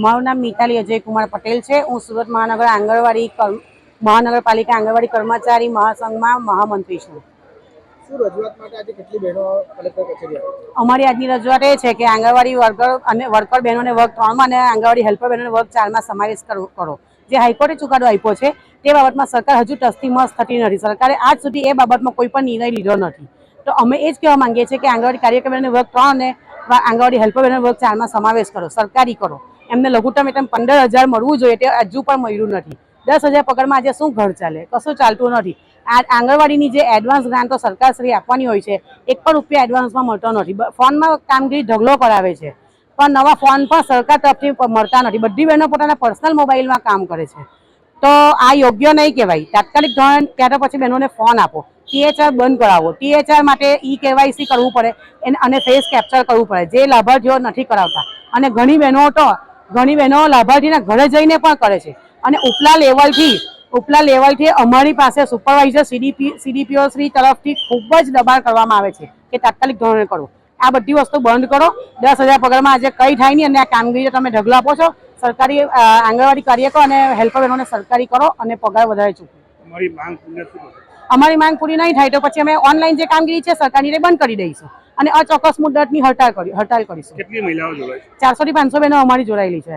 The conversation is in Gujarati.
મારું નામ મિતાલી અજય કુમાર પટેલ છે। હું સુરત મહાનગર આંગણવાડી મહાનગરપાલિકા આંગણવાડી કર્મચારી મહાસંઘમાં મહામંત્રી છું। અમારી આજની રજૂઆત એ છે કે આંગણવાડી વર્કર બહેનોને વર્ગ 3 અને આંગણવાડી હેલ્પર બહેનોને વર્ગ 4 સમાવેશ કરો। જે હાઈકોર્ટે ચુકાદો આપ્યો છે તે બાબતમાં સરકાર હજુ ટસથી મસ થતી નથી। સરકારે આજ સુધી એ બાબતમાં કોઈ પણ નિર્ણય લીધો નથી। તો અમે એ જ કહેવા માંગીએ છીએ કે આંગણવાડી કાર્યકરોને વર્ગ 3 અને આંગણવાડી હેલ્પર બહેનોને વર્ગ 4 સમાવેશ કરો, સરકારી કરો। એમને લઘુત્તમ વેતન 15,000 મળવું જોઈએ, તે હજુ પણ મળ્યું નથી। 10,000 પગારમાં આજે શું ઘર ચાલે? કશું ચાલતું નથી। આ આંગણવાડીની જે એડવાન્સ ગ્રાન્ટો સરકારશ્રી આપવાની હોય છે, એક પણ રૂપિયા એડવાન્સમાં મળતો નથી। ફોનમાં કામગીરી ઢગલો કરાવે છે, પણ નવા ફોન પણ સરકાર તરફથી મળતા નથી। બધી બહેનો પોતાના પર્સનલ મોબાઈલમાં કામ કરે છે, તો આ યોગ્ય નહીં કહેવાય। તાત્કાલિક ધોરણ ત્યાર પછી બહેનોને ફોન આપો, THR બંધ કરાવો। THR માટે KYC કરવું પડે અને ફેસ કેપ્ચર કરવું પડે, જે લાભાર્થીઓ નથી કરાવતા। અને ઘણી બહેનો લાભાર્થીના ઘરે જઈને પણ કરે છે। અને ઉપલા લેવલથી અમારી પાસે સુપરવાઇઝર CDPO શ્રી તરફથી ખૂબ જ દબાણ કરવામાં આવે છે કે તાત્કાલિક ધોરણે કરો, આ બધી વસ્તુ બંધ કરો। 10,000 પગારમાં આજે કંઈ થાય નહીં અને આ કામગીરી તમે ઢગલો આપો છો। સરકારી આંગણવાડી કાર્યકરો અને હેલ્પર બહેનોને સરકારી કરો અને પગાર વધારે ચૂકવો। અમારી માંગ પૂરી નહીં થાય તો પછી અમે ઓનલાઈન જે કામગીરી છે સરકારની તે બંધ કરી દઈશું અને અચોક્કસ મુદ્દતની હડતાલ કરીશું। 400 થી 500 બહેનો અમારી જોડાયેલી છે।